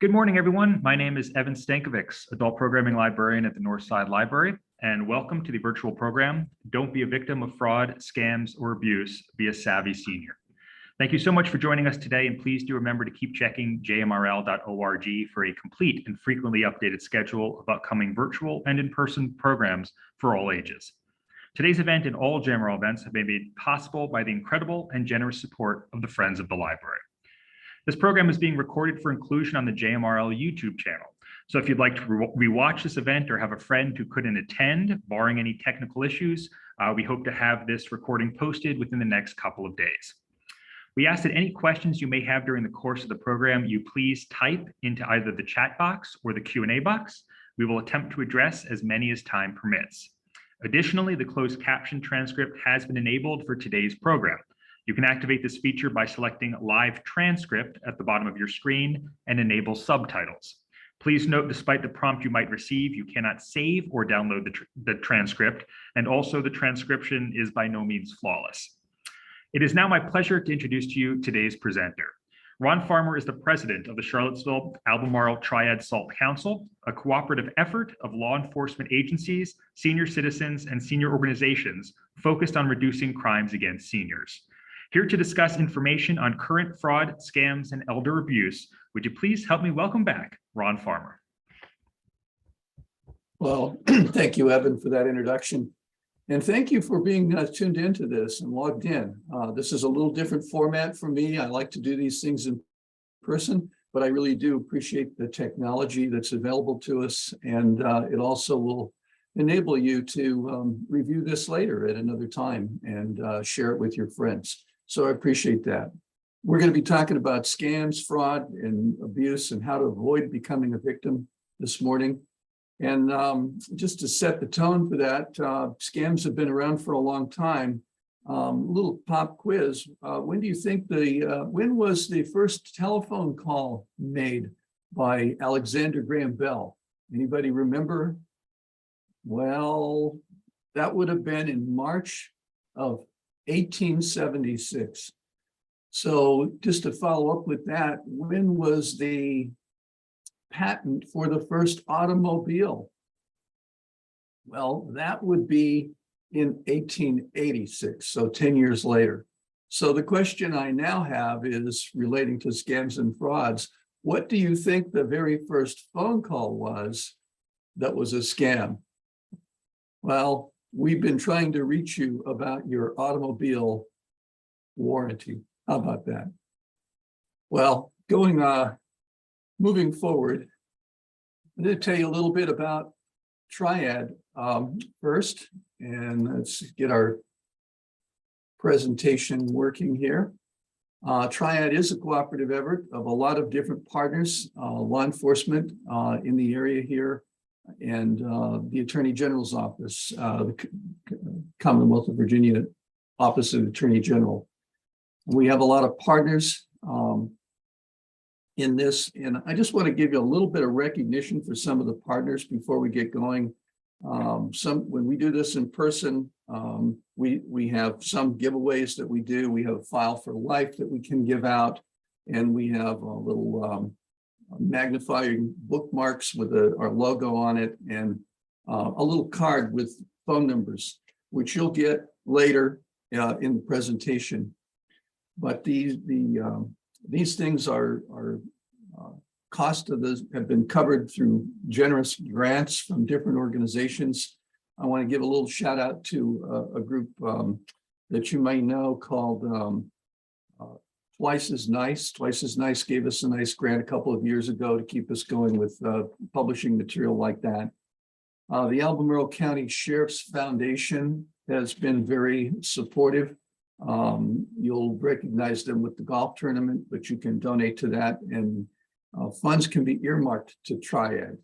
Good morning, everyone. My name is Evan Stankovics, Adult Programming Librarian at the Northside Library, and welcome to the virtual program, Don't Be a Victim of Fraud, Scams, or Abuse, Be a Savvy Senior. Thank you so much for joining us today, and please do remember to keep checking jmrl.org for a complete and frequently updated schedule of upcoming virtual and in-person programs for all ages. Today's event and all JMRL events have been made possible by the incredible and generous support of the Friends of the Library. This program is being recorded for inclusion on the JMRL YouTube channel. So if you'd like to rewatch this event or have a friend who couldn't attend, barring any technical issues, we hope to have this recording posted within the next couple of days. We ask that any questions you may have during the course of the program, you please type into either the chat box or the Q&A box. We will attempt to address as many as time permits. Additionally, the closed caption transcript has been enabled for today's program. You can activate this feature by selecting Live Transcript at the bottom of your screen and enable subtitles. Please note, despite the prompt you might receive, you cannot save or download the transcript, and also the transcription is by no means flawless. It is now my pleasure to introduce to you today's presenter. Ron Farmer is the president of the Charlottesville Albemarle Triad Salt Council, a cooperative effort of law enforcement agencies, senior citizens, and senior organizations focused on reducing crimes against seniors. Here to discuss information on current fraud, scams, and elder abuse, would you please help me welcome back Ron Farmer? Well, thank you, Evan, for that introduction. And thank you for being tuned into this and logged in. This is a little different format for me. I like to do these things in person, but I really do appreciate the technology that's available to us. And it also will enable you to review this later at another time and share it with your friends. So I appreciate that. We're going to be talking about scams, fraud, and abuse and how to avoid becoming a victim this morning. And just to set the tone for that, scams have been around for a long time. Little pop quiz. When do you think when was the first telephone call made by Alexander Graham Bell? Anybody remember? Well, that would have been in March of 1876. So just to follow up with that, when was the patent for the first automobile? Well, that would be in 1886, so 10 years later. So the question I now have is relating to scams and frauds. What do you think the very first phone call was that was a scam? Well, we've been trying to reach you about your automobile warranty. How about that? Well, moving forward, I'm going to tell you a little bit about Triad first, and let's get our presentation working here. Triad is a cooperative effort of a lot of different partners, law enforcement in the area here, and the Attorney General's office, the Commonwealth of Virginia Office of Attorney General. We have a lot of partners in this, and I just want to give you a little bit of recognition for some of the partners before we get going. When we do this in person, we have some giveaways that we do. We have a file for life that we can give out, and we have a little magnifying bookmarks with our logo on it, and a little card with phone numbers, which you'll get later in the presentation. But these things are cost of this have been covered through generous grants from different organizations. I want to give a little shout out to a group that you may know called Twice as Nice. Twice as Nice gave us a nice grant a couple of years ago to keep us going with publishing material like that. The Albemarle County Sheriff's Foundation has been very supportive. You'll recognize them with the golf tournament, but you can donate to that, and funds can be earmarked to Triad.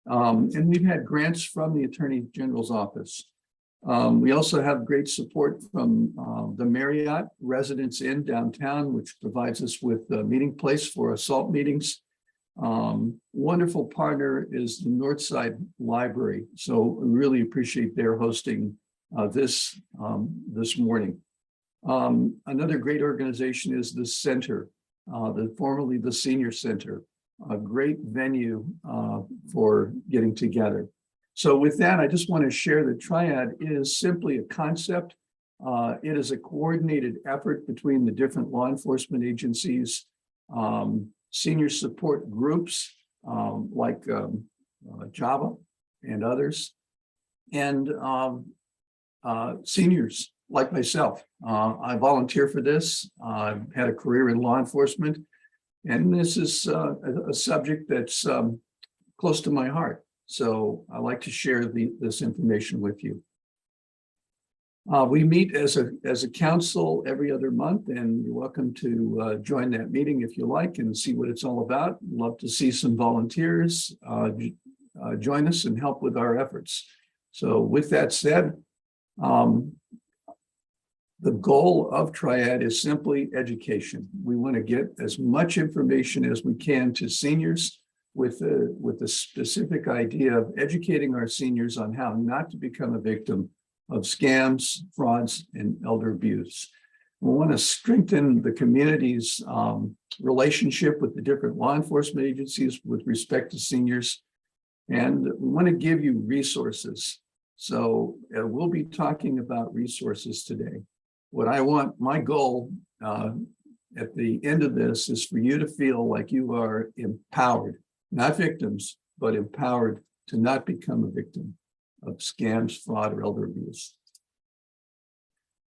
And we've had grants from the Attorney General's office. We also have great support from the Marriott Residence Inn downtown, which provides us with a meeting place for assault meetings. Wonderful partner is the Northside Library. So we really appreciate their hosting this morning. Another great organization is the Center, formerly the Senior Center. a great venue for getting together. So with that, I just want to share that Triad is simply a concept. It is a coordinated effort between the different law enforcement agencies, senior support groups like Java and others, and seniors like myself. I volunteer for this. I've had a career in law enforcement, and this is a subject that's close to my heart. So I like to share this information with you. We meet as a council every other month, and you're welcome to join that meeting if you like and see what it's all about. Love to see some volunteers join us and help with our efforts. So with that said, the goal of Triad is simply education. We want to get as much information as we can to seniors with the specific idea of educating our seniors on how not to become a victim of scams, frauds, and elder abuse. We want to strengthen the community's relationship with the different law enforcement agencies with respect to seniors. And we want to give you resources. So we'll be talking about resources today. What I want, my goal at the end of this is for you to feel like you are empowered, not victims, but empowered to not become a victim of scams, fraud, or elder abuse.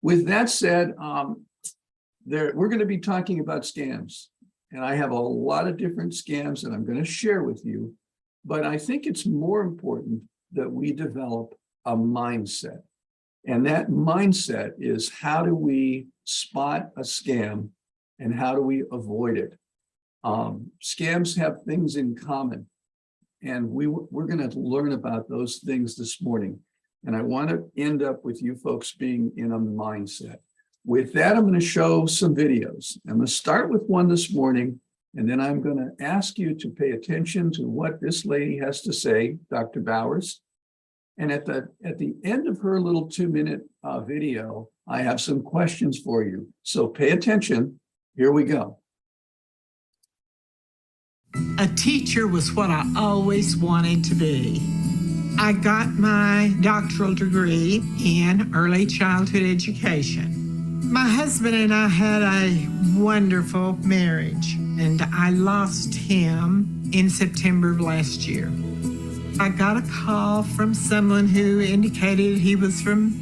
With that said, we're going to be talking about scams, and I have a lot of different scams that I'm going to share with you, but I think it's more important that we develop a mindset. And that mindset is, how do we spot a scam and how do we avoid it? Scams have things in common, and we're going to learn about those things this morning. And I want to end up with you folks being in a mindset. With that, I'm going to show some videos. I'm going to start with one this morning, and then I'm going to ask you to pay attention to what this lady has to say, Dr. Bowers. And at the end of her little 2-minute video, I have some questions for you. So pay attention. Here we go. A teacher was what I always wanted to be. I got my doctoral degree in early childhood education. My husband and I had a wonderful marriage, and I lost him in September of last year. I got a call from someone who indicated he was from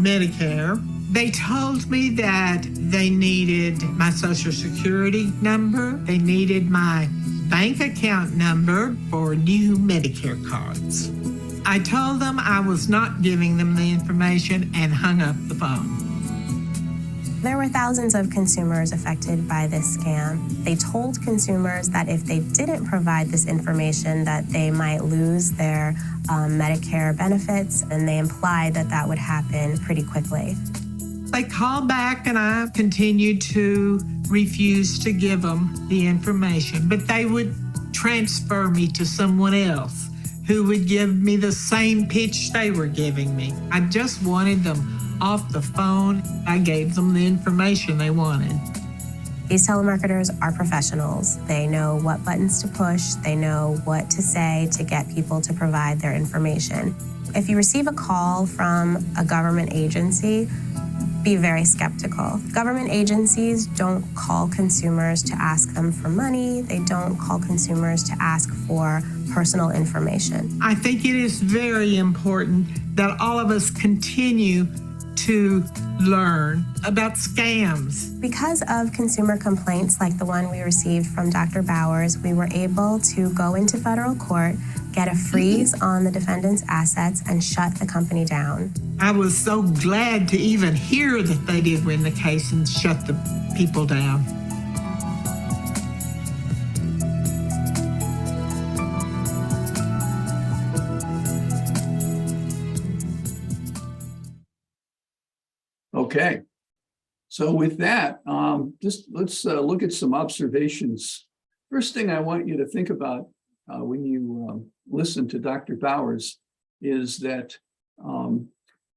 Medicare. They told me that they needed my Social Security number. They needed my bank account number for new Medicare cards. I told them I was not giving them the information and hung up the phone. There were thousands of consumers affected by this scam. They told consumers that if they didn't provide this information, that they might lose their Medicare benefits, and they implied that that would happen pretty quickly. They called back, and I continued to refuse to give them the information, but they would transfer me to someone else who would give me the same pitch they were giving me. I just wanted them off the phone. I gave them the information they wanted. These telemarketers are professionals. They know what buttons to push. They know what to say to get people to provide their information. If you receive a call from a government agency, be very skeptical. Government agencies don't call consumers to ask them for money. They don't call consumers to ask for personal information. I think it is very important that all of us continue to learn about scams. Because of consumer complaints like the one we received from Dr. Bowers, we were able to go into federal court, get a freeze on the defendant's assets, and shut the company down. I was so glad to even hear that they did win the case and shut the people down. Okay, so with that, just let's look at some observations. First thing I want you to think about when you listen to Dr. Bowers is that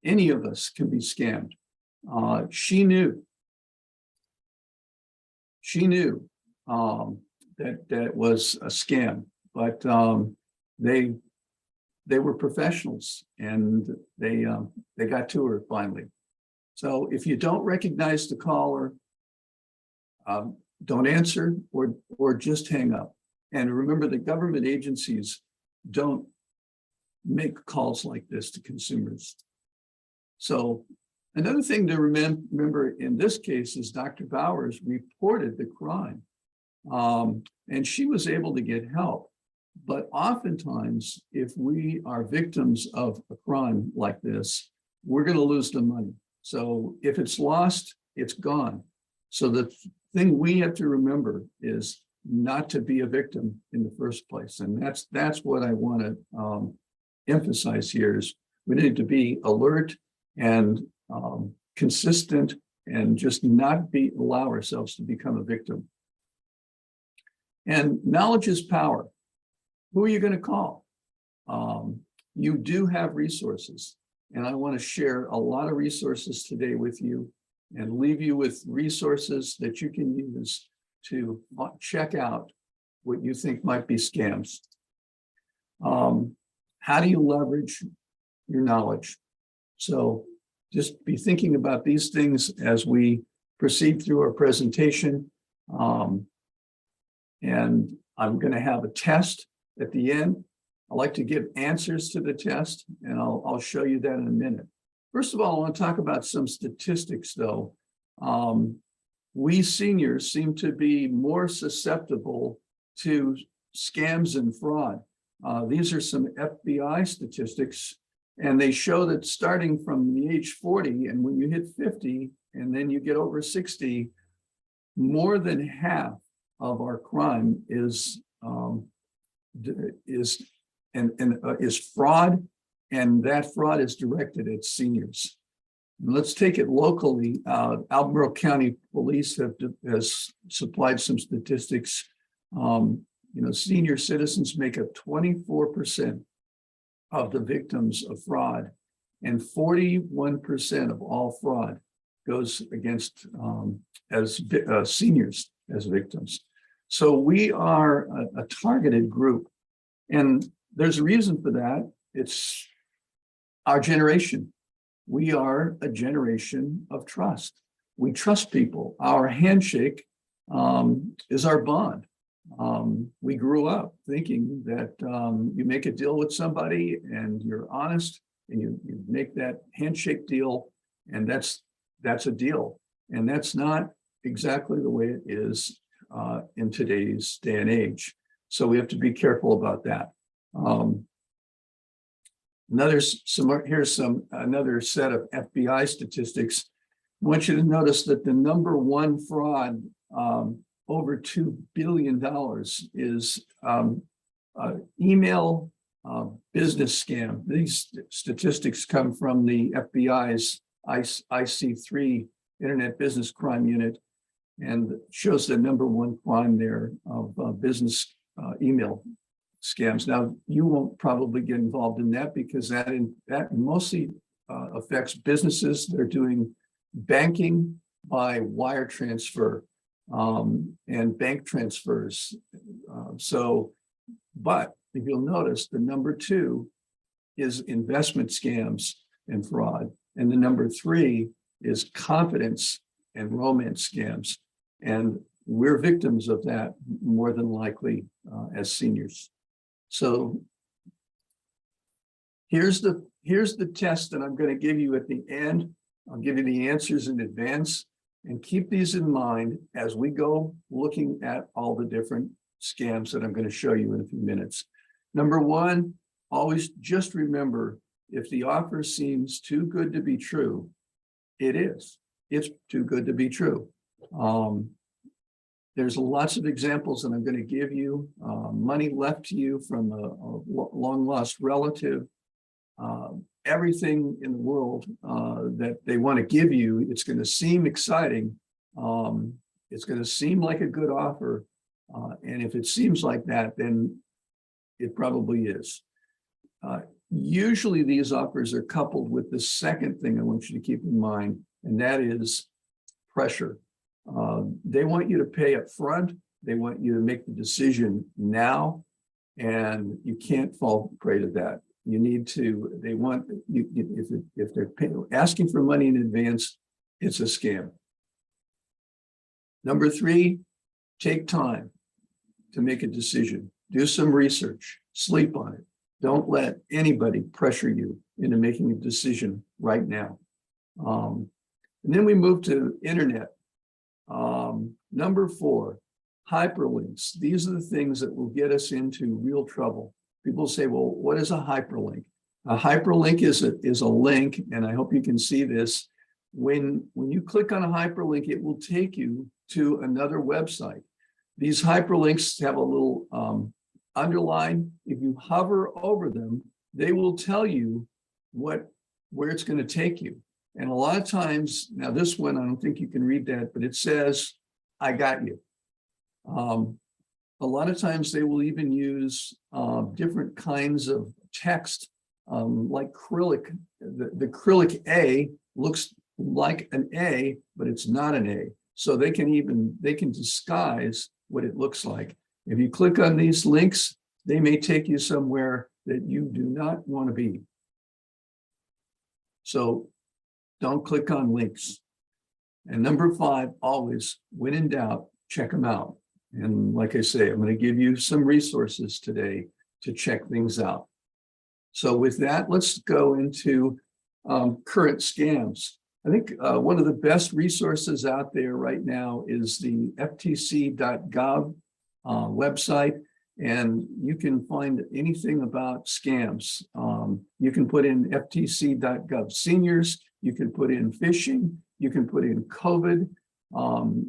any of us can be scammed. She knew that was a scam, but they were professionals, and they got to her finally. So if you don't recognize the caller, don't answer or just hang up. And remember that government agencies don't make calls like this to consumers. So another thing to remember in this case is Dr. Bowers reported the crime, and she was able to get help. But oftentimes, if we are victims of a crime like this, we're going to lose the money. So if it's lost, it's gone. So the thing we have to remember is not to be a victim in the first place. And that's what I want to emphasize here is we need to be alert and consistent and just not allow ourselves to become a victim. And knowledge is power. Who are you going to call? You do have resources, and I want to share a lot of resources today with you and leave you with resources that you can use to check out what you think might be scams. How do you leverage your knowledge? So just be thinking about these things as we proceed through our presentation. And I'm going to have a test at the end. I like to give answers to the test, and I'll show you that in a minute. First of all, I want to talk about some statistics, though. We seniors seem to be more susceptible to scams and fraud. These are some FBI statistics, and they show that starting from the age 40, and when you hit 50, and then you get over 60, more than half of our crime is fraud, and that fraud is directed at seniors. And let's take it locally. Albemarle County Police has supplied some statistics. Senior citizens make up 24% of the victims of fraud, and 41% of all fraud goes against seniors as victims. So we are a targeted group, and there's a reason for that. It's our generation. We are a generation of trust. We trust people. Our handshake is our bond. We grew up thinking that you make a deal with somebody and you're honest and you make that handshake deal, and that's a deal. And that's not exactly the way it is in today's day and age. So we have to be careful about that. Another set of FBI statistics. I want you to notice that the number one fraud, over $2 billion, is email business scam. These statistics come from the FBI's IC3 Internet Business Crime Unit, and shows the number one crime there of business email scams. Now, you won't probably get involved in that because that mostly affects businesses. They're doing banking by wire transfer and bank transfers. But if you'll notice, the number two is investment scams and fraud. And the number three is confidence and romance scams. And we're victims of that more than likely as seniors. So here's the test that I'm going to give you at the end. I'll give you the answers in advance, and keep these in mind as we go looking at all the different scams that I'm going to show you in a few minutes. Number one, always just remember, if the offer seems too good to be true, it is. It's too good to be true. There's lots of examples that I'm going to give you. Money left to you from a long lost relative, everything in the world that they want to give you. It's going to seem exciting. It's going to seem like a good offer. And if it seems like that, then it probably is. Usually these offers are coupled with the second thing I want you to keep in mind, and that is pressure. They want you to pay up front, They want you to make the decision now, and you can't fall prey to that. You need to, they want, if they're asking for money in advance, it's a scam. Number 3, take time to make a decision. Do some research, sleep on it. Don't let anybody pressure you into making a decision right now. And then we move to internet. Number 4, hyperlinks. These are the things that will get us into real trouble. People say, well, what is a hyperlink? A hyperlink is a link, and I hope you can see this. When you click on a hyperlink, it will take you to another website. These hyperlinks have a little underline. If you hover over them, they will tell you where it's going to take you. And a lot of times, now this one, I don't think you can read that, but it says, I got you. A lot of times they will even use different kinds of text, like Cyrillic. The Cyrillic A looks like an A, but it's not an A. So they can disguise what it looks like. If you click on these links, they may take you somewhere that you do not want to be. So don't click on links. And number 5, always, when in doubt, check them out. And like I say, I'm going to give you some resources today to check things out. So with that, let's go into current scams. I think one of the best resources out there right now is the ftc.gov website, and you can find anything about scams. You can put in ftc.gov seniors, you can put in phishing, you can put in COVID,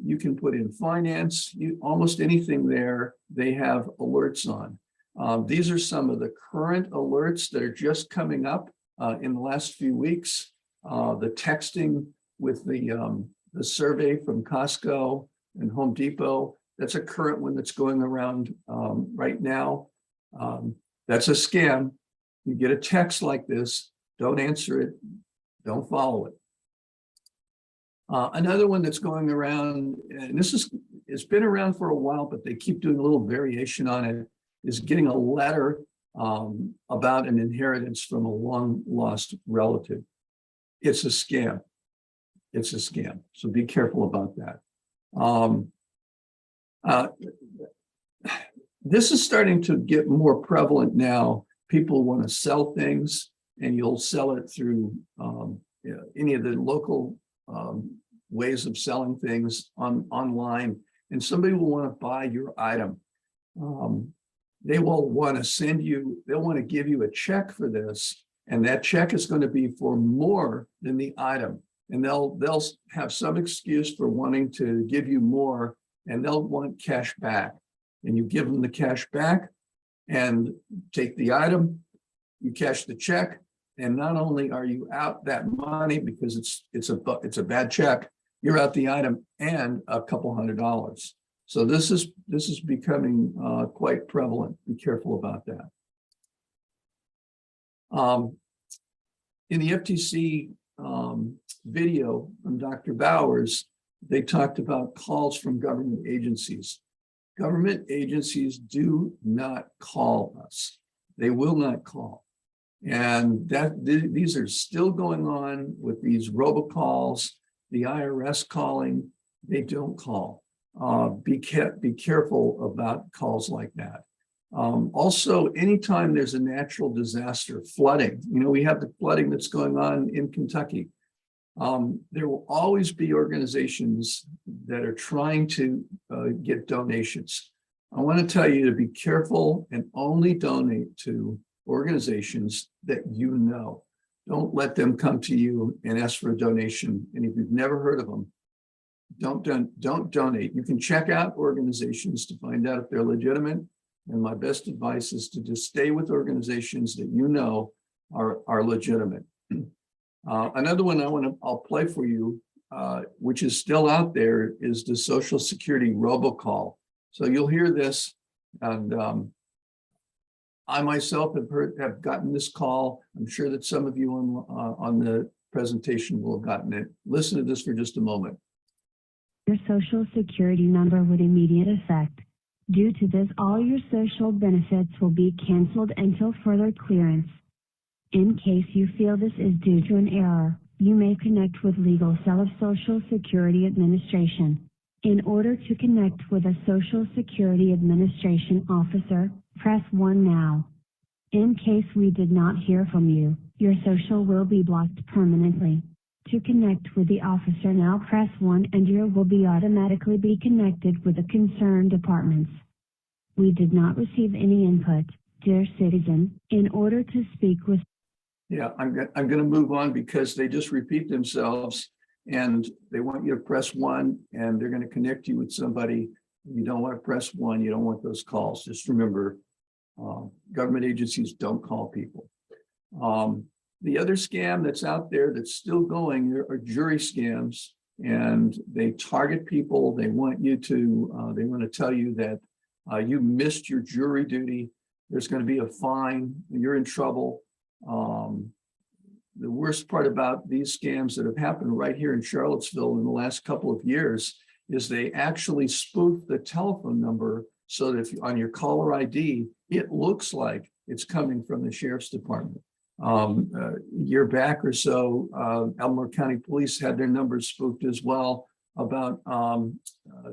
you can put in finance, almost anything there, they have alerts on. These are some of the current alerts that are just coming up in the last few weeks. The texting with the survey from Costco and Home Depot, that's a current one that's going around right now. That's a scam. You get a text like this, don't answer it, don't follow it. Another one that's going around, and it's been around for a while, but they keep doing a little variation on it, is getting a letter about an inheritance from a long lost relative. It's a scam. It's a scam. So be careful about that. This is starting to get more prevalent now. People want to sell things, and you'll sell it through any of the local ways of selling things online, and somebody will want to buy your item. They will want to send you, they'll want to give you a check for this, and that check is going to be for more than the item. And they'll have some excuse for wanting to give you more, and they'll want cash back. And you give them the cash back and take the item, you cash the check, and not only are you out that money because it's a bad check, you're out the item and a couple $100s. So this is becoming quite prevalent. Be careful about that. In the FTC video from Dr. Bowers, they talked about calls from government agencies. Government agencies do not call us. They will not call. And these are still going on with these robocalls, the IRS calling, they don't call. Be careful about calls like that. Also, anytime there's a natural disaster, flooding, we have the flooding that's going on in Kentucky. There will always be organizations that are trying to get donations. I want to tell you to be careful and only donate to organizations that you know. Don't let them come to you and ask for a donation. And if you've never heard of them, don't donate. You can check out organizations to find out if they're legitimate. And my best advice is to just stay with organizations that you know are legitimate. Another one I'll play for you, which is still out there, is the Social Security robocall. So you'll hear this, and I myself have gotten this call. I'm sure that some of you on the presentation will have gotten it. Listen to this for just a moment. Your Social Security number with immediate effect. Due to this, all your social benefits will be canceled until further clearance. In case you feel this is due to an error, you may connect with Legal Cell of Social Security Administration. In order to connect with a Social Security Administration officer, press 1 now. In case we did not hear from you, your social will be blocked permanently. To connect with the officer now, press 1 and you will be automatically be connected with the concerned departments. We did not receive any input, dear citizen. In order to speak with... Yeah, I'm going to move on because they just repeat themselves and they want you to press 1 and they're going to connect you with somebody. You don't want to press 1. You don't want those calls. Just remember, government agencies don't call people. The other scam that's out there that's still going are jury scams, and they target people. They want you to, they want to tell you that you missed your jury duty. There's going to be a fine. You're in trouble. The worst part about these scams that have happened right here in Charlottesville in the last couple of years is they actually spoof the telephone number so that if on your caller ID, it looks like it's coming from the sheriff's department. A year back or so, Albemarle County Police had their numbers spoofed as well about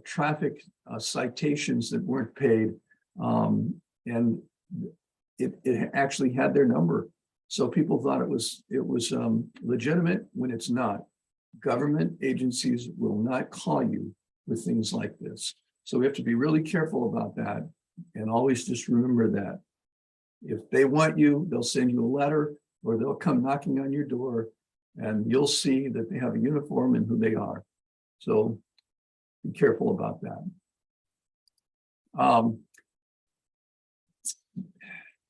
traffic citations that weren't paid, and it actually had their number. So people thought it was legitimate when it's not. Government agencies will not call you with things like this. So we have to be really careful about that, and always just remember that. If they want you, they'll send you a letter or they'll come knocking on your door and you'll see that they have a uniform and who they are. So be careful about that.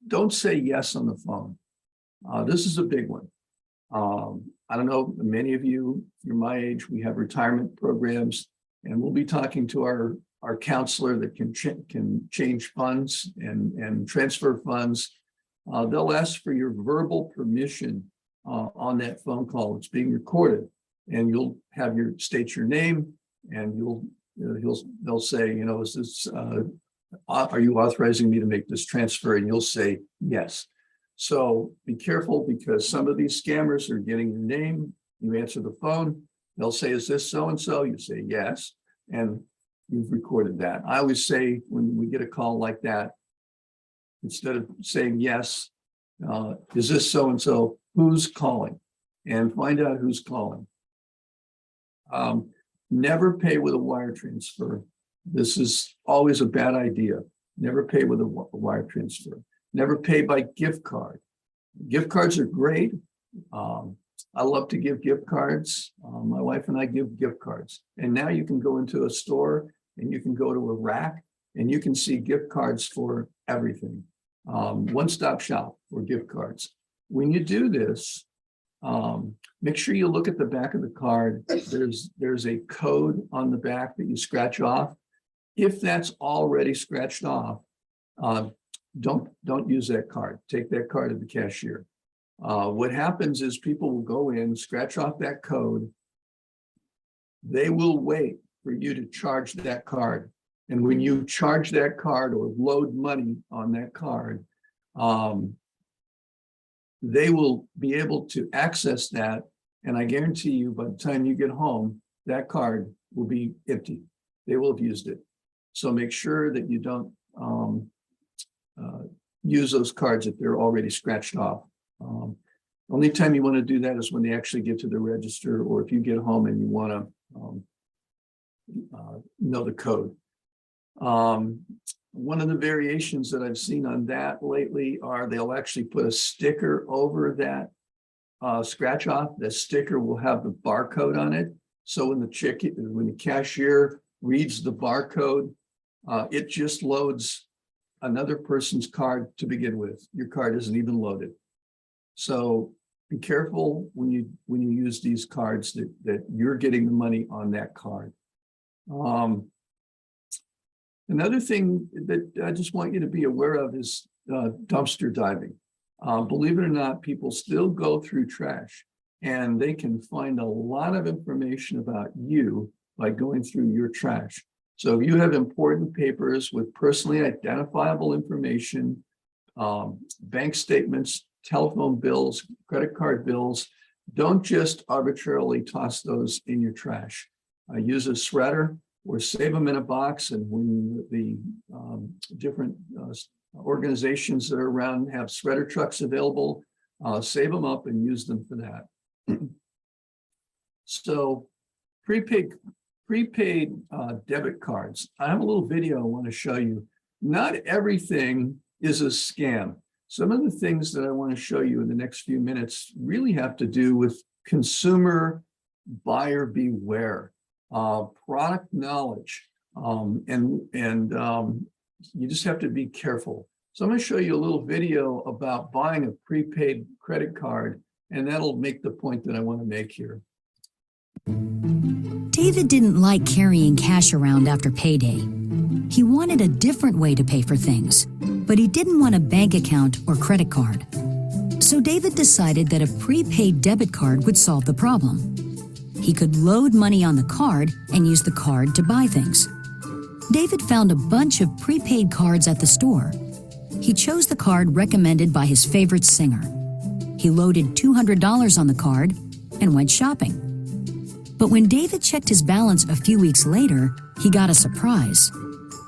Don't say yes on the phone. This is a big one. I don't know, many of you, you're my age, we have retirement programs, and we'll be talking to our counselor that can change funds and transfer funds. They'll ask for your verbal permission on that phone call. It's being recorded, and you'll have state your name, and they'll say, you know, is this are you authorizing me to make this transfer? And you'll say yes. So be careful, because some of these scammers are getting your name. You answer the phone. They'll say, is this so-and-so? You say yes. And you've recorded that. I always say when we get a call like that, instead of saying yes, is this so-and-so? Who's calling? And find out who's calling. Never pay with a wire transfer. This is always a bad idea. Never pay with a wire transfer. Never pay by gift card. Gift cards are great. I love to give gift cards. My wife and I give gift cards. And now you can go into a store and you can go to a rack and you can see gift cards for everything. One-stop shop for gift cards. When you do this, make sure you look at the back of the card. There's a code on the back that you scratch off. If that's already scratched off, don't use that card. Take that card to the cashier. What happens is people will go in, scratch off that code. They will wait for you to charge that card. And when you charge that card or load money on that card, they will be able to access that. And I guarantee you, by the time you get home, that card will be empty. They will have used it. So make sure that you don't use those cards if they're already scratched off. Only time you want to do that is when they actually get to the register, or if you get home and you want to know the code. One of the variations that I've seen on that lately are they'll actually put a sticker over that scratch off. The sticker will have the barcode on it. So when the cashier reads the barcode, it just loads another person's card to begin with. Your card isn't even loaded. So be careful when you use these cards that you're getting the money on that card. Another thing that I just want you to be aware of is dumpster diving. Believe it or not, people still go through trash, and they can find a lot of information about you by going through your trash. So if you have important papers with personally identifiable information, bank statements, telephone bills, credit card bills, don't just arbitrarily toss those in your trash. Use a shredder or save them in a box. And when the different organizations that are around have shredder trucks available, save them up and use them for that. So prepaid debit cards. I have a little video I want to show you. Not everything is a scam. Some of the things that I want to show you in the next few minutes really have to do with consumer buyer beware, product knowledge, and you just have to be careful. So I'm going to show you a little video about buying a prepaid credit card, and that'll make the point that I want to make here. David didn't like carrying cash around after payday. He wanted a different way to pay for things, but he didn't want a bank account or credit card. So David decided that a prepaid debit card would solve the problem. He could load money on the card and use the card to buy things. David found a bunch of prepaid cards at the store. He chose the card recommended by his favorite singer. He loaded $200 on the card and went shopping. But when David checked his balance a few weeks later, he got a surprise.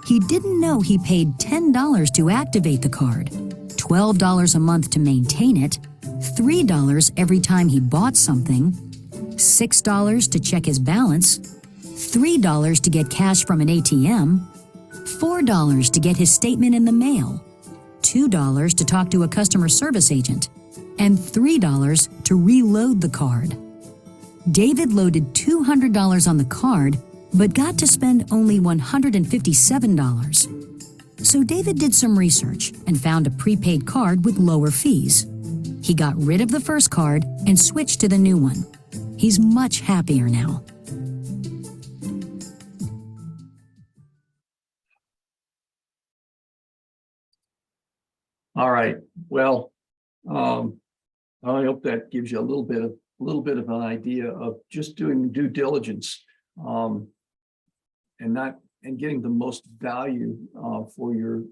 He didn't know he paid $10 to activate the card, $12 a month to maintain it, $3 every time he bought something, $6 to check his balance, $3 to get cash from an ATM, $4 to get his statement in the mail, $2 to talk to a customer service agent, and $3 to reload the card. David loaded $200 on the card, but got to spend only $157. So David did some research and found a prepaid card with lower fees. He got rid of the first card and switched to the new one. He's much happier now. All right. Well, I hope that gives you a little bit of an idea of just doing due diligence, and getting the most value for your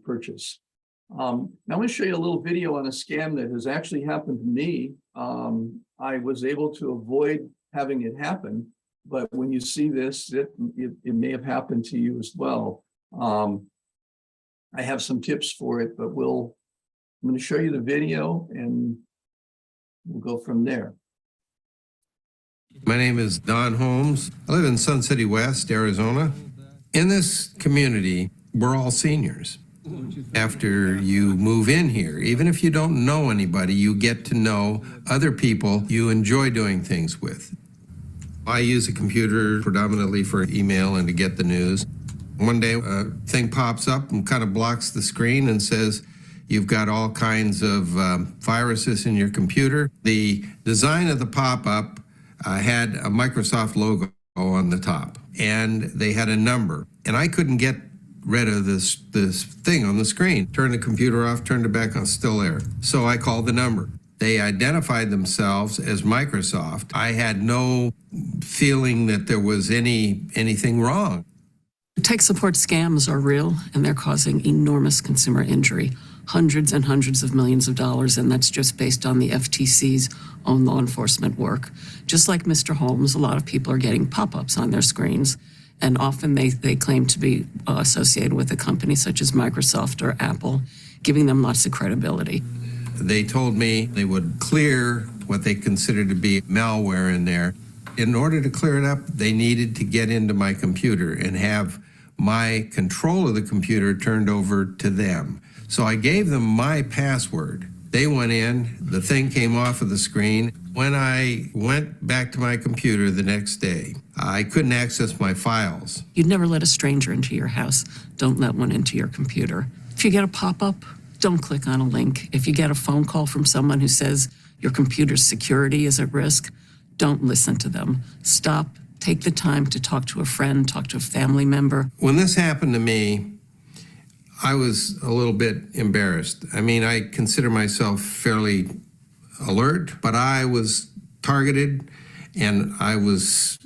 purchase. Now I'm going to show you a little video on a scam that has actually happened to me. I was able to avoid having it happen, but when you see this, it may have happened to you as well. I have some tips for it, but I'm going to show you the video and we'll go from there. My name is Don Holmes. I live in Sun City West, Arizona. In this community, we're all seniors. After you move in here, even if you don't know anybody, you get to know other people you enjoy doing things with. I use a computer predominantly for email and to get the news. One day, a thing pops up and kind of blocks the screen and says, you've got all kinds of viruses in your computer. The design of the pop-up had a Microsoft logo on the top, and they had a number, and I couldn't get rid of this thing on the screen. Turned the computer off, turned it back on, still there. So I called the number. They identified themselves as Microsoft. I had no feeling that there was anything wrong. Tech support scams are real, and they're causing enormous consumer injury, hundreds and hundreds of millions of dollars, and that's just based on the FTC's own law enforcement work. Just like Mr. Holmes, a lot of people are getting pop-ups on their screens, and often they claim to be associated with a company such as Microsoft or Apple, giving them lots of credibility. They told me they would clear what they considered to be malware in there. In order to clear it up, they needed to get into my computer and have my control of the computer turned over to them. So I gave them my password. They went in, the thing came off of the screen. When I went back to my computer the next day, I couldn't access my files. You'd never let a stranger into your house. Don't let one into your computer. If you get a pop-up, don't click on a link. If you get a phone call from someone who says your computer's security is at risk, don't listen to them. Stop, take the time to talk to a friend, talk to a family member. When this happened to me, I was a little bit embarrassed. I mean, I consider myself fairly alert, but I was targeted and I was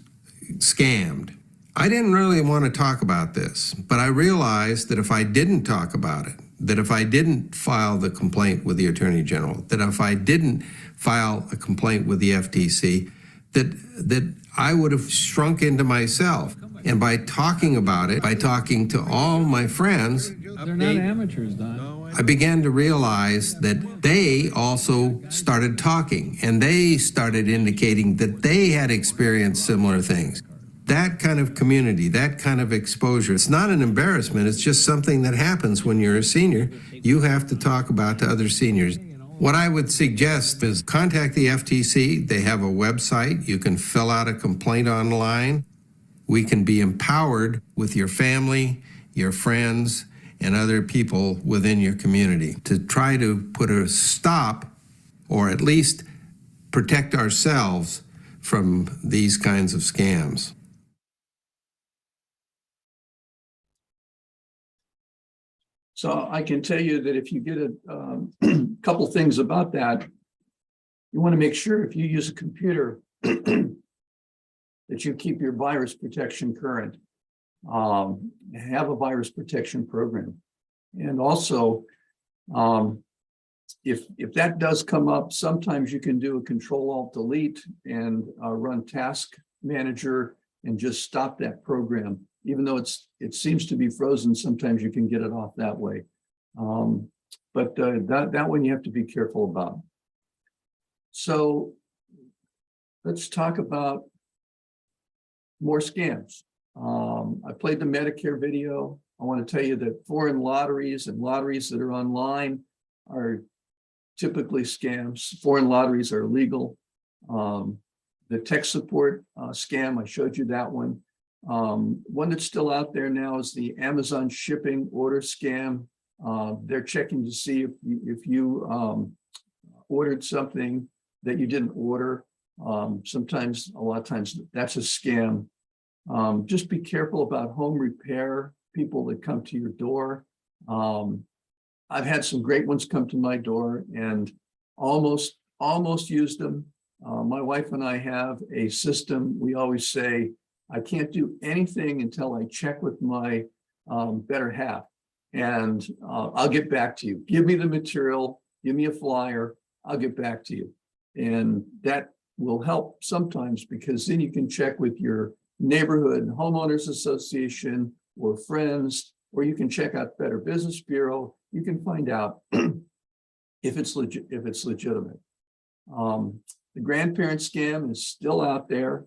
scammed. I didn't really want to talk about this, but I realized that if I didn't talk about it, that if I didn't file the complaint with the Attorney General, that if I didn't file a complaint with the FTC, that I would have shrunk into myself. And by talking about it, by talking to all my friends, They're not amateurs, Don. I began to realize that they also started talking and they started indicating that they had experienced similar things. That kind of community, that kind of exposure, it's not an embarrassment, it's just something that happens when you're a senior. You have to talk about to other seniors. What I would suggest is contact the FTC. They have a website. You can fill out a complaint online. We can be empowered with your family, your friends, and other people within your community to try to put a stop or at least protect ourselves from these kinds of scams. So I can tell you that if you get a couple things about that, you want to make sure if you use a computer that you keep your virus protection current. Have a virus protection program. And also, if that does come up, sometimes you can do a Control-Alt-Delete and run Task Manager and just stop that program. Even though it seems to be frozen, sometimes you can get it off that way. But that one you have to be careful about. So let's talk about more scams. I played the Medicare video. I want to tell you that foreign lotteries and lotteries that are online are typically scams. Foreign lotteries are illegal. The tech support scam, I showed you that one. One that's still out there now is the Amazon shipping order scam. They're checking to see if you ordered something that you didn't order. Sometimes, a lot of times, that's a scam. Just be careful about home repair, people that come to your door. I've had some great ones come to my door and almost used them. My wife and I have a system. We always say, I can't do anything until I check with my better half, and I'll get back to you. Give me the material, give me a flyer, I'll get back to you. And that will help sometimes because then you can check with your neighborhood homeowners association or friends, or you can check out Better Business Bureau. You can find out if it's legitimate. The grandparent scam is still out there.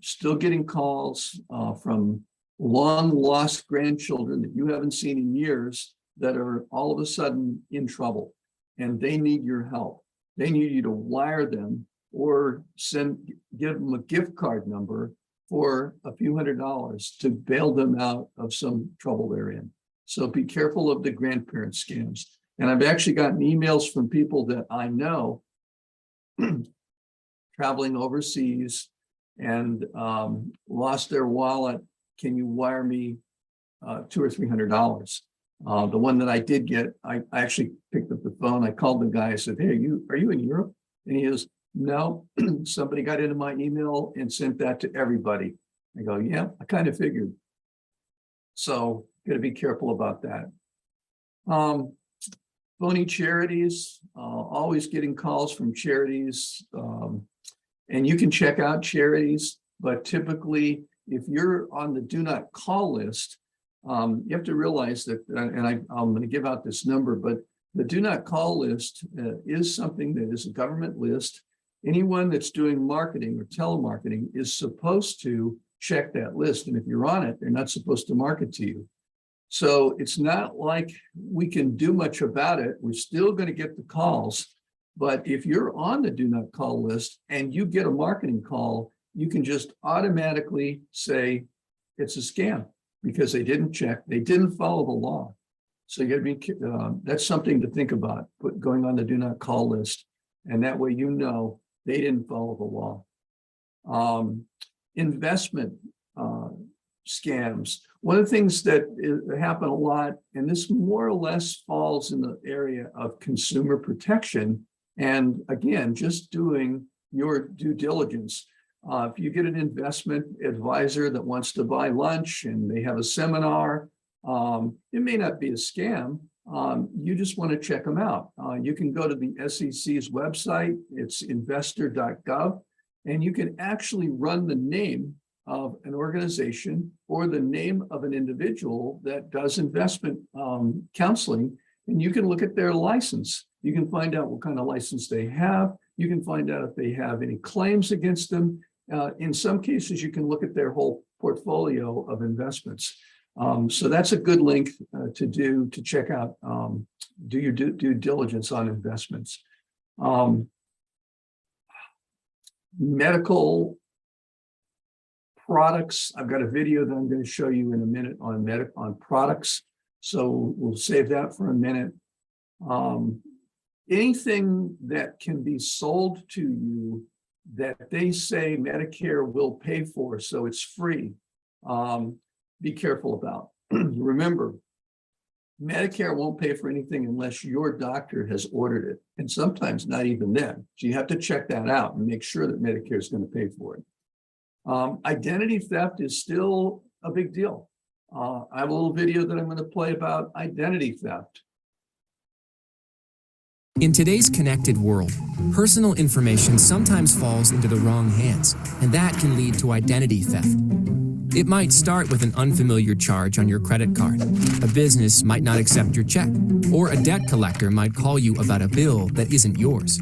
Still getting calls from long lost grandchildren that you haven't seen in years that are all of a sudden in trouble and they need your help. They need you to wire them or give them a gift card number for a few $100s to bail them out of some trouble they're in. So be careful of the grandparent scams. And I've actually gotten emails from people that I know traveling overseas and lost their wallet. Can you wire me $200 or $300? The one that I did get, I actually picked up the phone. I called the guy. I said, "Hey, are you in Europe?" And he goes, "No, somebody got into my email and sent that to everybody." I go, "Yeah, I kind of figured." So got to be careful about that. Phony charities, always getting calls from charities. And you can check out charities, but typically if you're on the do not call list, you have to realize that, and I'm going to give out this number, but the do not call list is something that is a government list. Anyone that's doing marketing or telemarketing is supposed to check that list. And if you're on it, they're not supposed to market to you. So it's not like we can do much about it. We're still going to get the calls. But if you're on the do not call list and you get a marketing call, you can just automatically say it's a scam because they didn't check, they didn't follow the law. So you got to be, that's something to think about, going on the do not call list. And that way, you know, they didn't follow the law. Investment scams. One of the things that happen a lot, and this more or less falls in the area of consumer protection. And again, just doing your due diligence. If you get an investment advisor that wants to buy lunch and they have a seminar, it may not be a scam. You just want to check them out. You can go to the SEC's website, it's investor.gov, and you can actually run the name of an organization or the name of an individual that does investment counseling, and you can look at their license. You can find out what kind of license they have. You can find out if they have any claims against them. In some cases, you can look at their whole portfolio of investments. So that's a good link to check out, do your due diligence on investments. Medical products. I've got a video that I'm going to show you in a minute on products. So we'll save that for a minute. Anything that can be sold to you that they say Medicare will pay for, so it's free, be careful about. Remember, Medicare won't pay for anything unless your doctor has ordered it, and sometimes not even then. So you have to check that out and make sure that Medicare is going to pay for it. Identity theft is still a big deal. I have a little video that I'm going to play about identity theft. In today's connected world, personal information sometimes falls into the wrong hands, and that can lead to identity theft. It might start with an unfamiliar charge on your credit card. A business might not accept your check, or a debt collector might call you about a bill that isn't yours.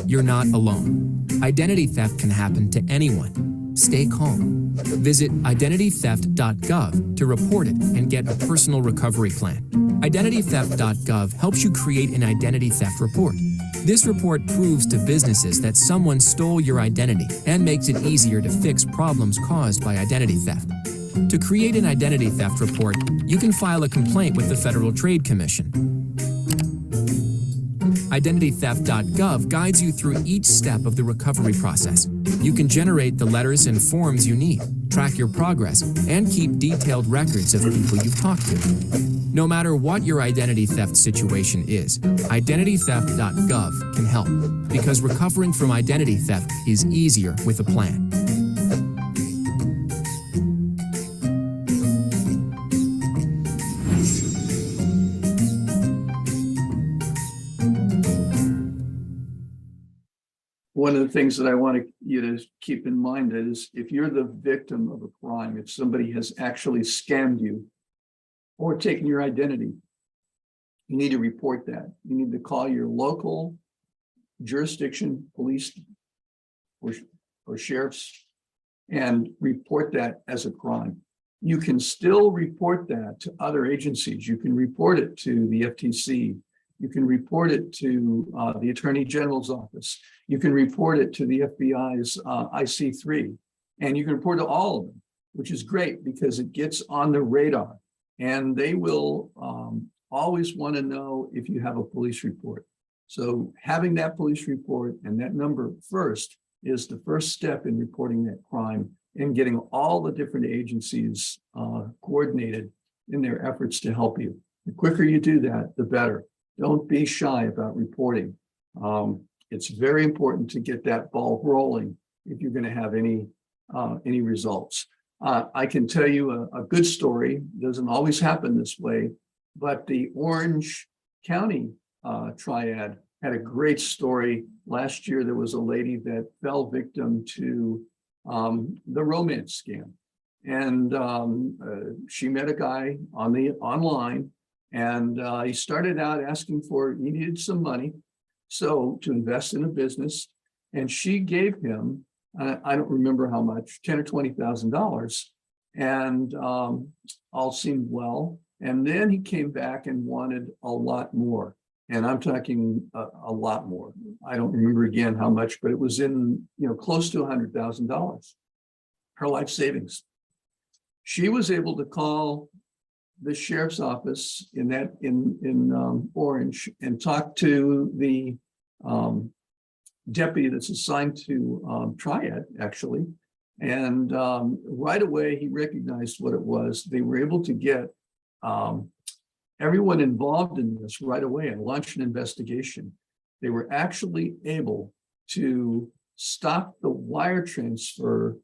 You're not alone. Identity theft can happen to anyone. Stay calm. Visit identitytheft.gov to report it and get a personal recovery plan. Identitytheft.gov helps you create an identity theft report. This report proves to businesses that someone stole your identity and makes it easier to fix problems caused by identity theft. To create an identity theft report, you can file a complaint with the Federal Trade Commission. Identitytheft.gov guides you through each step of the recovery process. You can generate the letters and forms you need, track your progress, and keep detailed records of people you've talked to. No matter what your identity theft situation is, identitytheft.gov can help, because recovering from identity theft is easier with a plan. One of the things that I want you to keep in mind is if you're the victim of a crime, if somebody has actually scammed you or taken your identity, you need to report that. You need to call your local jurisdiction, police or sheriffs, and report that as a crime. You can still report that to other agencies. You can report it to the FTC. You can report it to the Attorney General's office. You can report it to the FBI's IC3, and you can report to all of them, which is great because it gets on the radar, and they will always want to know if you have a police report. So having that police report and that number first is the first step in reporting that crime and getting all the different agencies coordinated in their efforts to help you. The quicker you do that, the better. Don't be shy about reporting. It's very important to get that ball rolling if you're going to have any results. I can tell you a good story. It doesn't always happen this way, but the Orange County Triad had a great story. Last year, there was a lady that fell victim to the romance scam. And she met a guy online, and he started out asking he needed some money, so to invest in a business. And she gave him, I don't remember how much, $10,000 or $20,000, and all seemed well. And then he came back and wanted a lot more. And I'm talking a lot more. I don't remember again how much, but it was in, close to $100,000, her life savings. She was able to call the sheriff's office in Orange and talk to the deputy that's assigned to Triad, actually. And right away, he recognized what it was. They were able to get everyone involved in this right away and launch an investigation. They were actually able to stopped the wire transfer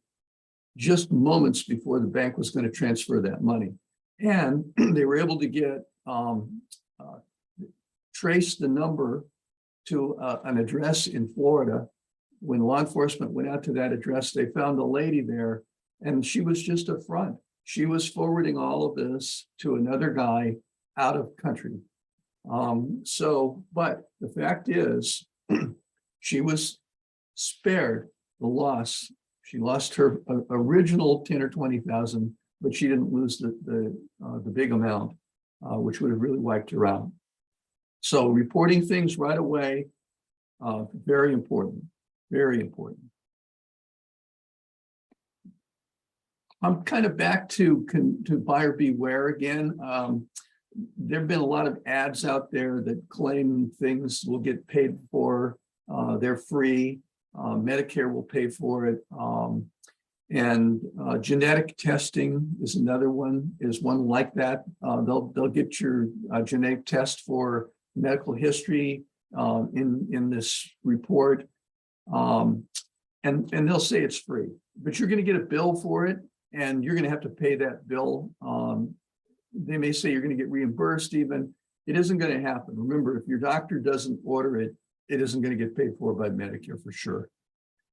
just moments before the bank was going to transfer that money. And they were able to get trace the number to an address in Florida. When law enforcement went out to that address, they found a lady there, and she was just a front. She was forwarding all of this to another guy out of country. But the fact is, she was spared the loss. She lost her original 10 or 20,000, but she didn't lose the big amount, which would have really wiped her out. So reporting things right away, very important, very important. I'm kind of back to buyer beware again. There have been a lot of ads out there that claim things will get paid for. They're free. Medicare will pay for it. And genetic testing is another one, is one like that. They'll get your genetic test for medical history in this report. And they'll say it's free, but you're going to get a bill for it, and you're going to have to pay that bill. They may say you're going to get reimbursed even. It isn't going to happen. Remember, if your doctor doesn't order it, it isn't going to get paid for by Medicare for sure.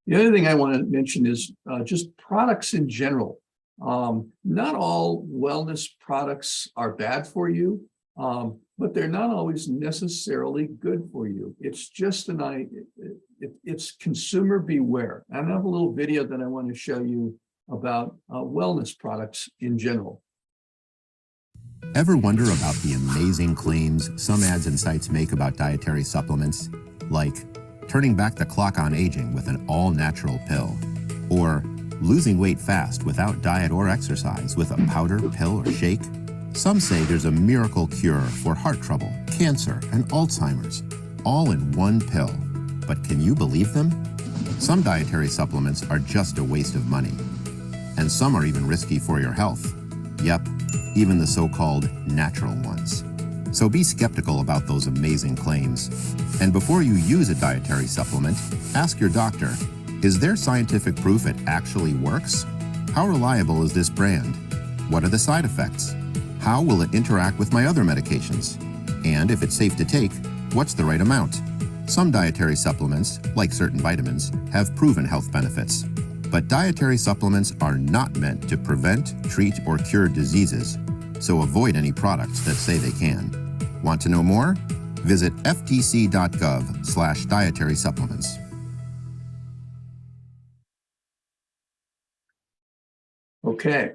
The other thing I want to mention is just products in general. Not all wellness products are bad for you, but they're not always necessarily good for you. It's just it's consumer beware. I have a little video that I want to show you about wellness products in general. Ever wonder about the amazing claims some ads and sites make about dietary supplements? Like turning back the clock on aging with an all-natural pill, or losing weight fast without diet or exercise with a powder, pill, or shake? Some say there's a miracle cure for heart trouble, cancer, and Alzheimer's, all in one pill. But can you believe them? Some dietary supplements are just a waste of money, and some are even risky for your health. Yep, even the so-called natural ones. So be skeptical about those amazing claims. And before you use a dietary supplement, ask your doctor, is there scientific proof it actually works? How reliable is this brand? What are the side effects? How will it interact with my other medications? And if it's safe to take, what's the right amount? Some dietary supplements, like certain vitamins, have proven health benefits. But dietary supplements are not meant to prevent, treat, or cure diseases, so avoid any products that say they can. Want to know more? Visit ftc.gov/dietary supplements. Okay.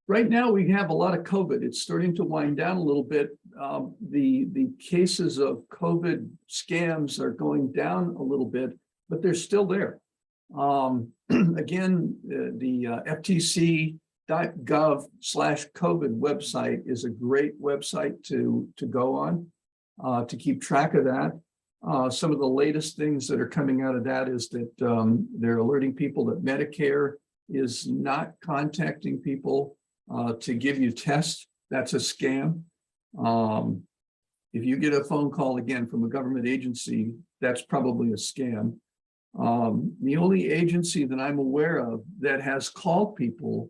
Right now we have a lot of COVID. It's starting to wind down a little bit. The cases of COVID scams are going down a little bit, but they're still there. Again, the ftc.gov/COVID website is a great website to go on to keep track of that. Some of the latest things that are coming out of that is that they're alerting people that Medicare is not contacting people to give you tests. That's a scam. If you get a phone call again from a government agency, that's probably a scam. The only agency that I'm aware of that has called people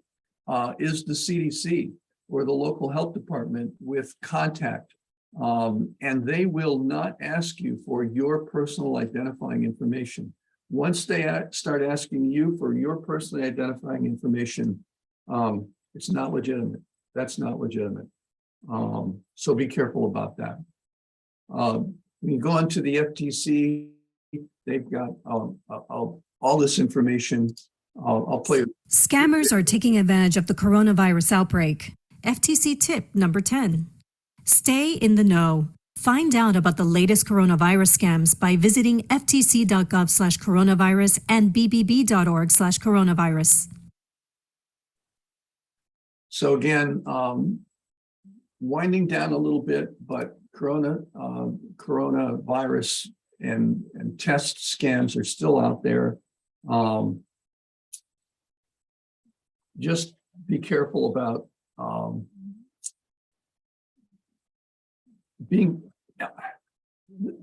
is the CDC or the local health department with contact. And they will not ask you for your personal identifying information. Once they start asking you for your personally identifying information, it's not legitimate. That's not legitimate. So be careful about that. When you go onto the FTC, they've got all this information. I'll play it. Scammers are taking advantage of the coronavirus outbreak. FTC tip number 10. Stay in the know. Find out about the latest coronavirus scams by visiting ftc.gov/coronavirus and bbb.org/coronavirus. So again, winding down a little bit, but coronavirus and test scams are still out there. Just be careful about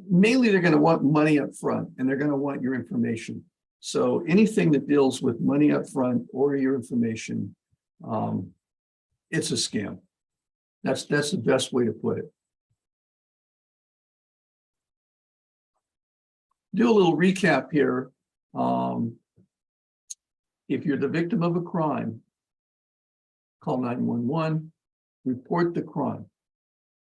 mainly they're going to want money up front, and they're going to want your information. So anything that deals with money up front or your information, it's a scam. That's the best way to put it. Do a little recap here. If you're the victim of a crime, call 911, report the crime.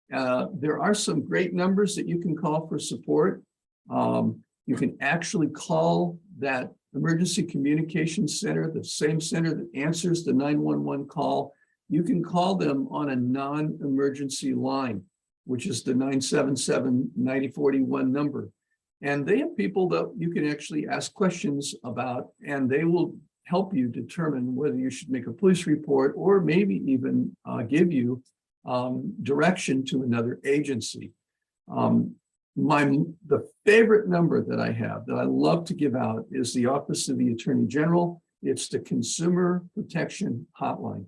There are some great numbers that you can call for support. You can actually call that emergency communications center, the same center that answers the 911 call. You can call them on a non-emergency line, which is the 977-9041 number. And they have people that you can actually ask questions about, and they will help you determine whether you should make a police report or maybe even give you direction to another agency. The favorite number that I have that I love to give out is the Office of the Attorney General. It's the Consumer Protection Hotline.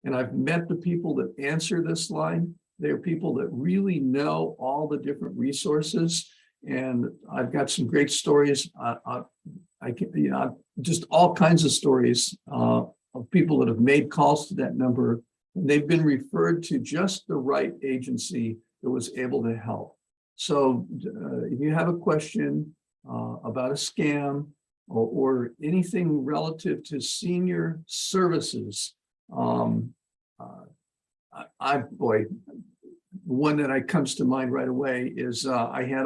And I've met the people that answer this line. They're people that really know all the different resources. And I've got some great stories. Just all kinds of stories of people that have made calls to that number. And they've been referred to just the right agency that was able to help. So if you have a question about a scam or anything relative to senior services, one that comes to mind right away is I had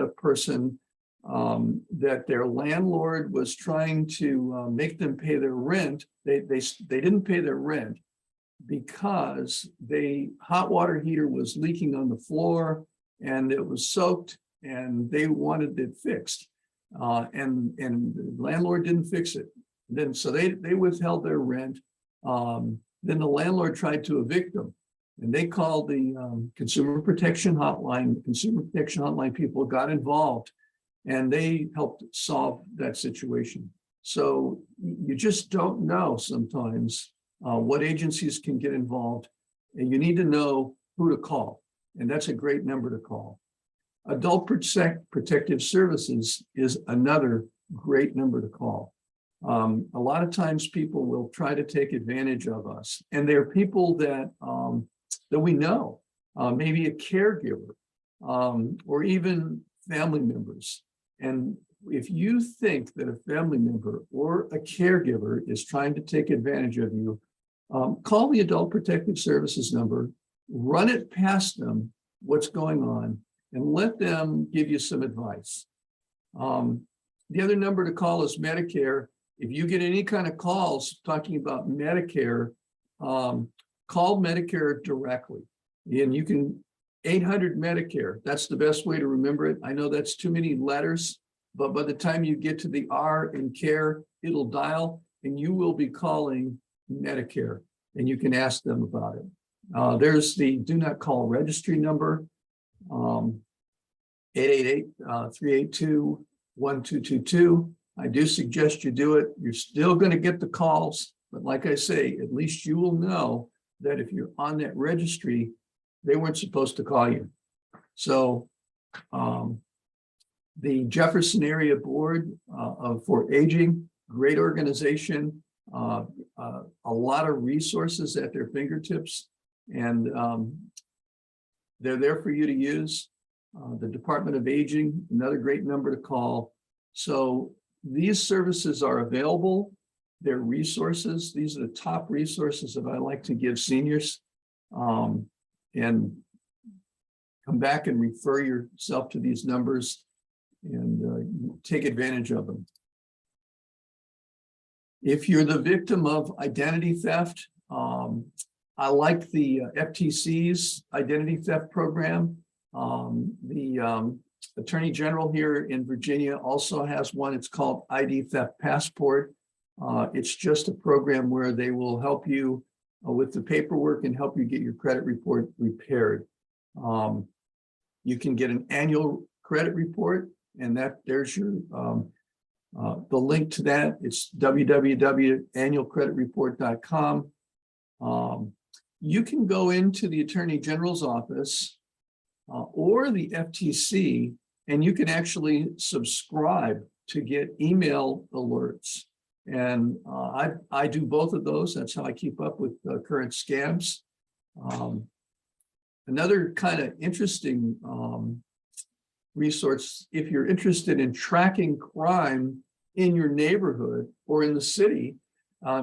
a person that their landlord was trying to make them pay their rent. They didn't pay their rent because hot water heater was leaking on the floor and it was soaked, and they wanted it fixed, and the landlord didn't fix it. Then so they withheld their rent. Then the landlord tried to evict them. And they called the Consumer Protection Hotline. The Consumer Protection Hotline people got involved, and they helped solve that situation. So you just don't know sometimes what agencies can get involved, and you need to know who to call. And that's a great number to call. Adult Protective Services is another great number to call. A lot of times people will try to take advantage of us, and they're people that we know, maybe a caregiver, or even family members. And if you think that a family member or a caregiver is trying to take advantage of you, call the Adult Protective Services number, run it past them, what's going on, and let them give you some advice. The other number to call is Medicare. If you get any kind of calls talking about Medicare, call Medicare directly. And you can 800 Medicare. That's the best way to remember it. I know that's too many letters, but by the time you get to the R in care, it'll dial and you will be calling Medicare, and you can ask them about it. There's the do not call registry number, 888-382-1222. I do suggest you do it. You're still going to get the calls, but like I say, at least you will know that if you're on that registry, they weren't supposed to call you. So the Jefferson Area Board for Aging, great organization, a lot of resources at their fingertips, and they're there for you to use. The Department of Aging, another great number to call. So these services are available. They're resources. These are the top resources that I like to give seniors. And come back and refer yourself to these numbers and take advantage of them. If you're the victim of identity theft, I like the FTC's identity theft program. The Attorney General here in Virginia also has one. It's called ID Theft Passport. It's just a program where they will help you with the paperwork and help you get your credit report repaired. You can get an annual credit report, and there's your the link to that. It's www.annualcreditreport.com. You can go into the Attorney General's office or the FTC and you can actually subscribe to get email alerts. And I do both of those. That's how I keep up with current scams. Another kind of interesting resource, if you're interested in tracking crime in your neighborhood or in the city,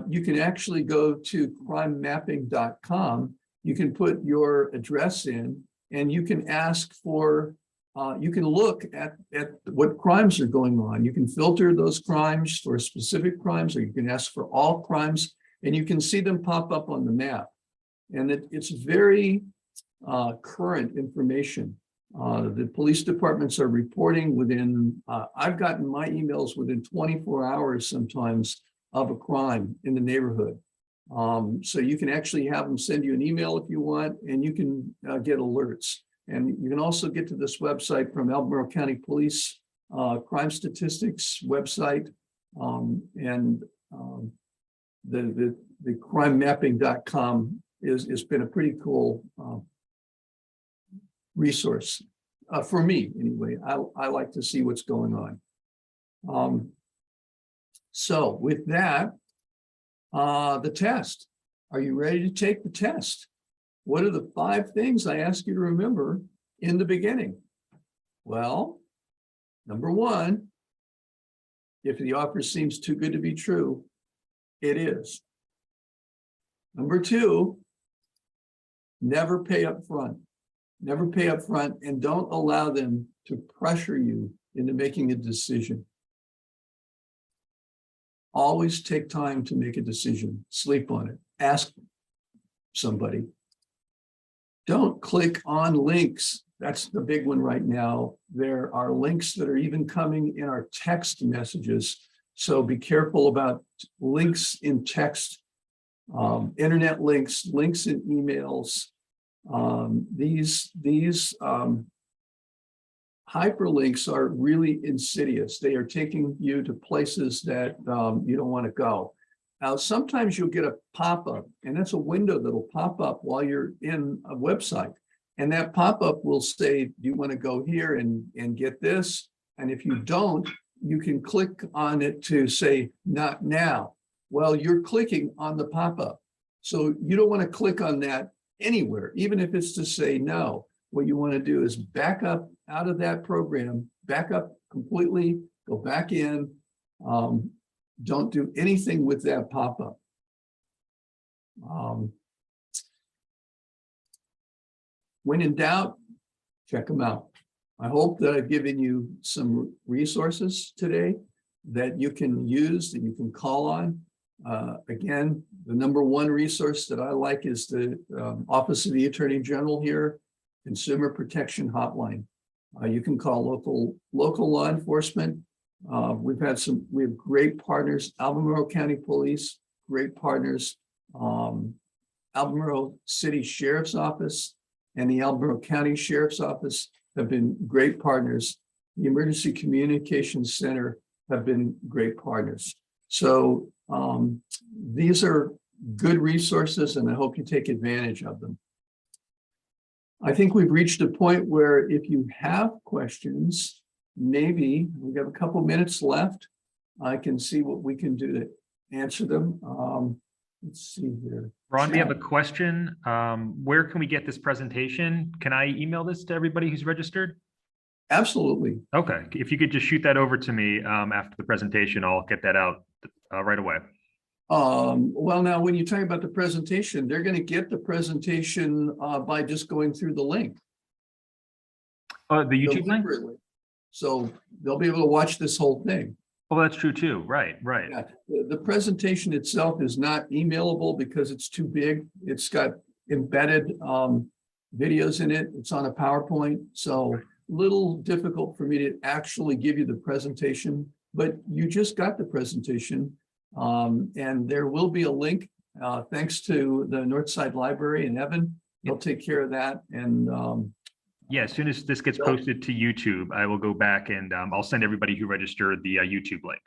you can actually go to crimemapping.com. You can put your address in, and you can ask for, you can look at what crimes are going on. You can filter those crimes for specific crimes, or you can ask for all crimes, and you can see them pop up on the map. And it's very current information. The police departments are reporting within, I've gotten my emails within 24 hours sometimes of a crime in the neighborhood. So you can actually have them send you an email if you want, and you can get alerts. And you can also get to this website from Albemarle County Police Crime Statistics website, and the crimemapping.com has been a pretty cool resource for me anyway. I like to see what's going on. So with that, the test. Are you ready to take the test? What are the 5 things I ask you to remember in the beginning? Well, number 1, if the offer seems too good to be true, it is. Number 2, never pay up front. Never pay up front, and don't allow them to pressure you into making a decision. Always take time to make a decision. Sleep on it. Ask somebody. Don't click on links. That's the big one right now. There are links that are even coming in our text messages. So be careful about links in text, internet links, links in emails. These hyperlinks are really insidious. They are taking you to places that you don't want to go. Now, sometimes you'll get a pop-up, and that's a window that'll pop up while you're in a website. And that pop-up will say, do you want to go here and get this? And if you don't, you can click on it to say, not now. Well, you're clicking on the pop-up. So you don't want to click on that anywhere, even if it's to say no. What you want to do is back up out of that program, back up completely, go back in. Don't do anything with that pop-up. When in doubt, check them out. I hope that I've given you some resources today that you can use, that you can call on. Again, the number 1 resource that I like is the Office of the Attorney General here, Consumer Protection Hotline. You can call local law enforcement. We have great partners, Albemarle County Police, great partners, Albemarle City Sheriff's Office and the Albemarle County Sheriff's Office have been great partners. The Emergency Communications Center have been great partners. So these are good resources, and I hope you take advantage of them. I think we've reached a point where if you have questions, maybe we have a couple minutes left. I can see what we can do to answer them. Let's see here. Ron, we have a question. Where can we get this presentation? Can I email this to everybody who's registered? Absolutely. Okay. If you could just shoot that over to me after the presentation, I'll get that out right away. Well, now, when you talk about the presentation, they're going to get the presentation by just going through the link. The YouTube link? So they'll be able to watch this whole thing. Oh, that's true too. Right. Yeah. The presentation itself is not emailable because it's too big. It's got embedded videos in it. It's on a PowerPoint. So a little difficult for me to actually give you the presentation, but you just got the presentation. And there will be a link, thanks to the Northside Library and Evan. They'll take care of that. And yeah, as soon as this gets posted to YouTube, I will go back and I'll send everybody who registered the YouTube link.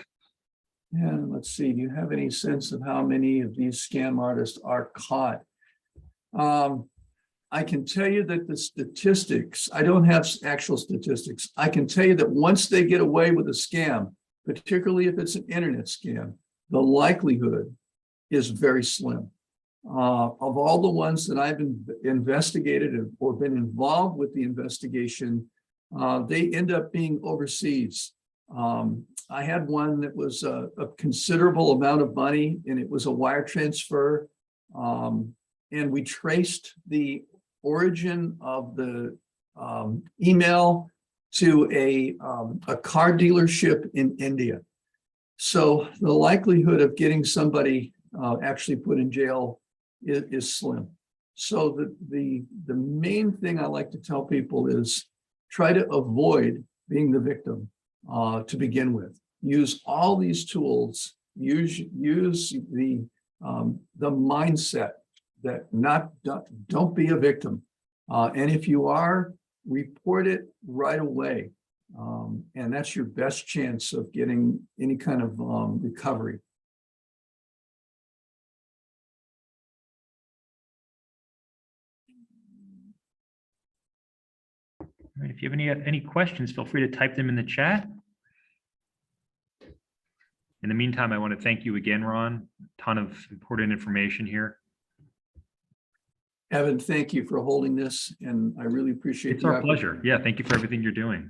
Yeah, let's see. Do you have any sense of how many of these scam artists are caught? I can tell you that the statistics, I don't have actual statistics. I can tell you that once they get away with a scam, particularly if it's an internet scam, the likelihood is very slim. Of all the ones that I've investigated or been involved with the investigation, they end up being overseas. I had one that was a considerable amount of money, and it was a wire transfer. And we traced the origin of the email to a car dealership in India. So the likelihood of getting somebody actually put in jail is slim. So the main thing I like to tell people is try to avoid being the victim to begin with. Use all these tools. Use the mindset that don't be a victim. And if you are, report it right away. And that's your best chance of getting any kind of recovery. All right, if you have any questions, feel free to type them in the chat. In the meantime, I want to thank you again, Ron. A ton of important information here. Evan, thank you for holding this, and I really appreciate it. It's our pleasure. Yeah, thank you for everything you're doing.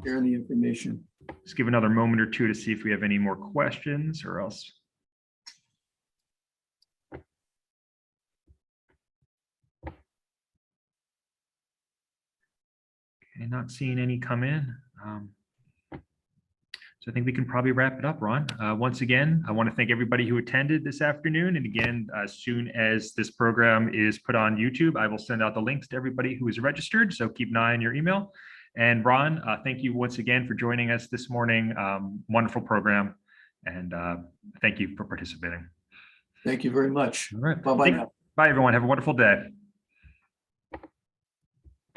Sharing the information. Let's give another moment or two to see if we have any more questions, or else. Okay, not seeing any come in. So I think we can probably wrap it up, Ron. Once again, I want to thank everybody who attended this afternoon. And again, as soon as this program is put on YouTube, I will send out the links to everybody who is registered. So keep an eye on your email. And Ron, thank you once again for joining us this morning. Wonderful program. And thank you for participating. Thank you very much. All right. Bye-bye now. Bye, everyone. Have a wonderful day.